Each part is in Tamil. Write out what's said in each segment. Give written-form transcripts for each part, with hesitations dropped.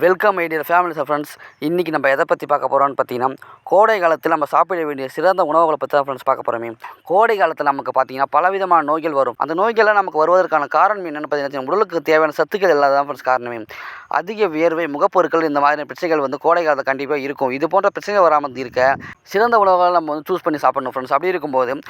Welcome my dear families and friends. இன்றைக்கி நம்ம எதை பற்றி பார்க்க போகிறோம்னு பார்த்தீங்கன்னா, கோடை காலத்தில் நம்ம சாப்பிட வேண்டிய சிறந்த உணவுகளை பற்றி தான் ஃப்ரெண்ட்ஸ் பார்க்க போகிறோமே. கோடை காலத்தில் நமக்கு பார்த்தீங்கன்னா பலவிதமான நோய்கள் வரும். அந்த நோய்கள்லாம் நமக்கு வருவதற்கான காரணம் என்னென்னு பார்த்தீங்கன்னா, உடலுக்கு தேவையான சத்துக்கள் இல்லாதான் ஃப்ரெண்ட்ஸ் காரணமே. அதிக வியர்வை, முகப்பொருட்கள் இந்த மாதிரியான பிரச்சனைகள் கோடை காலத்தில் கண்டிப்பாக இருக்கும். இது போன்ற பிரச்சனைகள் வராமல் இருக்க சிறந்த உணவுகளை நம்ம சூஸ் பண்ணி சாப்பிடணும் ஃப்ரெண்ட்ஸ். அப்படி இருக்கும்போது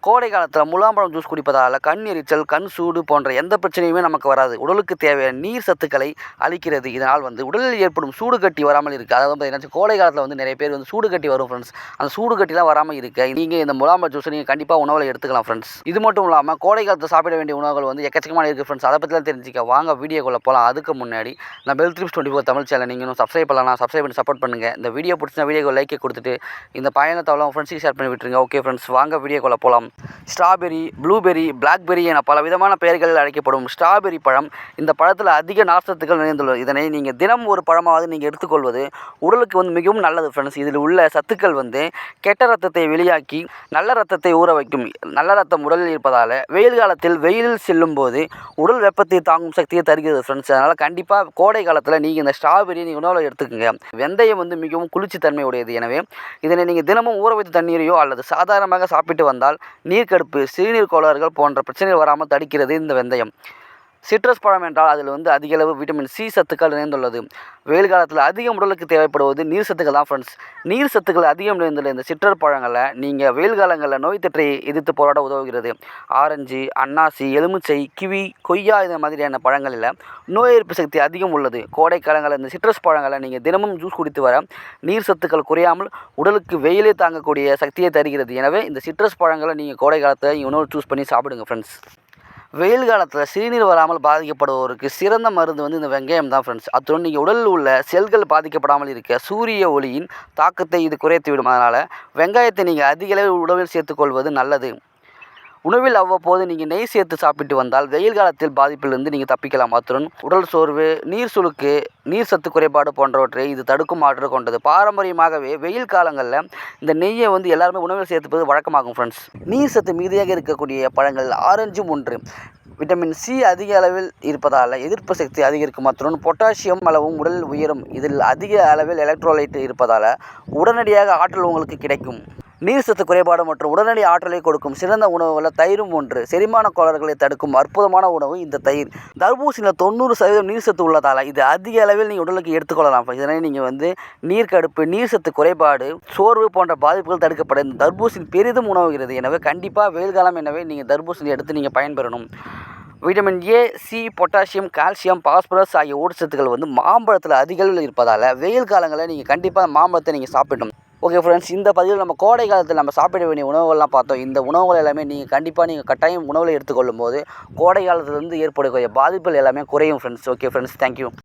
கோடை காலத்தில் முலாம்பழம் ஜூஸ் குடிப்பதால் கண் எரிச்சல், கண் சூடு போன்ற எந்த பிரச்சனையுமே நமக்கு வராது. உடலுக்கு தேவையான நீர் சத்துக்களை அளிக்கிறது. இதனால் உடலில் ஏற்படும் சூடு கட்டி வராமல் இருக்குது. அதாவது பார்த்தீங்கன்னா கோடை காலத்தில் நிறைய பேர் சூடு கட்டி வரும் ஃப்ரெண்ட்ஸ். அந்த சூடு கட்டிலாம் வராமல் இருக்க நீங்கள் இந்த முலாம்பழம் ஜூஸை நீங்கள் கண்டிப்பாக உணவில் எடுத்துக்கலாம் ஃப்ரெண்ட்ஸ். இது மட்டும் இல்லாமல் கோடை காலத்தில் சாப்பிட வேண்டிய உணவுகள் எக்கச்சக்கமான இருக்குது ஃப்ரெண்ட்ஸ். அதை பற்றிலாம் தெரிஞ்சிக்க வாங்க வீடியோக்குள்ளே போகலாம். அதுக்கு முன்னாடி நம்ம ஹெல்த் 24 தமிழ் சேனல் நீங்கள் இன்னும் சப்ஸ்கிரைப் பண்ணலாம், சப்ஸ்கிரைப் பண்ணி சப்போர்ட் பண்ணுங்கள். இந்த வீடியோ பிடிச்சா வீடியோக்கு லைக்கை கொடுத்துட்டு இந்த பயணத்தவளம் ஃப்ரெண்ட்ஸுக்கு ஷேர் பண்ணி விட்டுருங்க. ஓகே ஃப்ரெண்ட்ஸ், வாங்க வீடியோக்குள்ளே போகலாம். ஸ்ட்ராபெரி, ப்ளூபெரி, பிளாக்பெரி என பல விதமான பெயர்களில் அழைக்கப்படும் ஸ்ட்ராபெரி பழம் இந்த பழத்தில் அதிக நார்ச்சத்துக்கள் நிறைந்துள்ளது. இதனை நீங்கள் தினம் ஒரு பழமாவது நீங்கள் எடுத்துக்கொள்வது உடலுக்கு மிகவும் நல்லது ஃப்ரெண்ட்ஸ். இதில் உள்ள சத்துக்கள் கெட்ட ரத்தத்தை வெளியாக்கி நல்ல ரத்தத்தை ஊற வைக்கும். நல்ல ரத்தம் உடலில் இருப்பதால் வெயில் காலத்தில் வெயிலில் செல்லும் போது உடல் வெப்பத்தை தாங்கும் சக்தியை தருகிறது ஃப்ரெண்ட்ஸ். அதனால் கண்டிப்பாக கோடை காலத்தில் நீங்கள் இந்த ஸ்ட்ராபெரி நீங்கள் உணவில் எடுத்துக்கோங்க. வெந்தயம் மிகவும் குளிர்ச்சி தன்மை உடையது. எனவே இதனை நீங்கள் தினமும் ஊற வைத்த தண்ணீரையோ அல்லது சாதாரணமாக சாப்பிட்டு வந்தால் நீர்க்கடுப்பு, சிறுநீர் கோளாறுகள் போன்ற பிரச்சனைகள் வராமல் தடுக்கிறது இந்த வெந்தயம். சிட்ரஸ் பழம் என்றால் அதில் அதிக அளவு விட்டமின் சி சத்துக்கள் நிறைந்துள்ளது. வெயில் காலத்தில் அதிகம் உடலுக்கு தேவைப்படுவது நீர் சத்துக்கள் தான் ஃப்ரெண்ட்ஸ். நீர் சத்துக்கள் அதிகம் நிறைந்துள்ள இந்த சிட்ரஸ் பழங்களை நீங்கள் வெயில் காலங்களில் நோய் தொற்றை எதிர்த்து போராட உதவுகிறது. ஆரஞ்சு, அன்னாசி, எலுமிச்சை, கிவி, கொய்யா இந்த மாதிரியான பழங்களில் நோய் எதிர்ப்பு சக்தி அதிகம் உள்ளது. கோடை காலங்களில் இந்த சிட்ரஸ் பழங்களை நீங்கள் தினமும் ஜூஸ் குடித்து வர நீர் சத்துக்கள் குறையாமல் உடலுக்கு வெயிலே தாங்கக்கூடிய சக்தியை தருகிறது. எனவே இந்த சிட்ரஸ் பழங்களை நீங்கள் கோடை காலத்தில் உணவு சூஸ் பண்ணி சாப்பிடுங்க ஃப்ரெண்ட்ஸ். வெயில் காலத்தில் சிறுநீர் வராமல் பாதிக்கப்படுவோருக்கு சிறந்த மருந்து இந்த வெங்காயம் தான் ஃப்ரெண்ட்ஸ். அத்துடன் நீங்கள் உடலில் உள்ள செல்கள் பாதிக்கப்படாமல் இருக்க சூரிய ஒளியின் தாக்கத்தை இது குறைத்துவிடும். அதனால் வெங்காயத்தை நீங்கள் அதிக அளவில் உணவில் சேர்த்துக்கொள்வது நல்லது. உணவில் அவ்வப்போது நீங்கள் நெய் சேர்த்து சாப்பிட்டு வந்தால் வெயில் காலத்தில் பாதிப்பிலிருந்து நீங்கள் தப்பிக்கலாம். அத்துடன் உடல் சோர்வு, நீர் சுளுக்கு, நீர் சத்து குறைபாடு போன்றவற்றை இது தடுக்கும் ஆற்றல் கொண்டது. பாரம்பரியமாகவே வெயில் காலங்களில் இந்த நெய்யை எல்லாருமே உணவில் சேர்த்துப்பது வழக்கமாகும் ஃப்ரெண்ட்ஸ். நீர் சத்து மிகுதியாக இருக்கக்கூடிய பழங்கள் ஆரஞ்சும் ஒன்று. விட்டமின் சி அதிக அளவில் இருப்பதால் எதிர்ப்பு சக்தி அதிகரிக்கும். அத்துடன் பொட்டாசியம் அளவும் உடல் உயரும். இதில் அதிக அளவில் எலக்ட்ரோலைட் இருப்பதால் உடனடியாக ஆற்றல் உங்களுக்கு கிடைக்கும். நீர் சத்து குறைபாடு மற்றும் உடனடி ஆற்றலை கொடுக்கும் சிறந்த உணவுகளில் தயிரும் ஒன்று. செரிமான கோளாறுகளை தடுக்கும் அற்புதமான உணவு இந்த தயிர். தர்பூசணியில் 90% நீர் சத்து உள்ளதால் இது அதிக அளவில் நீங்கள் உடலுக்கு எடுத்துக்கொள்ளலாம். இதனை நீங்கள் நீர்க்கடுப்பு, நீர் சத்து குறைபாடு, சோர்வு போன்ற பாதிப்புகள் தடுக்கப்பட இந்த தர்பூசணி பெரிதும் உணவுகிறது. எனவே கண்டிப்பாக வெயில் காலம் எனவே நீங்கள் தர்பூசணி எடுத்து நீங்கள் பயன்பெறணும். Vitamin A, C, potassium, calcium, phosphorus ஆகிய ஊட்டச்சத்துக்கள் மாம்பழத்தில் அதிக அளவில் இருப்பதால் வெயில் காலங்களில் நீங்கள் கண்டிப்பாக மாம்பழத்தை நீங்கள் சாப்பிடணும். ஓகே ஃப்ரெண்ட்ஸ், இந்த பதிவில் நம்ம கோடை காலத்தில் நம்ம சாப்பிட வேண்டிய உணவுகள்லாம் பார்த்தோம். இந்த உணவுகள் எல்லாமே நீங்கள் கட்டாயம் உணவில் எடுத்துக்கொள்ளும் போது கோடை காலத்திலிருந்து ஏற்படக்கூடிய பாதிப்புகள் எல்லாமே குறையும் ஃப்ரெண்ட்ஸ். Okay friends, thank you.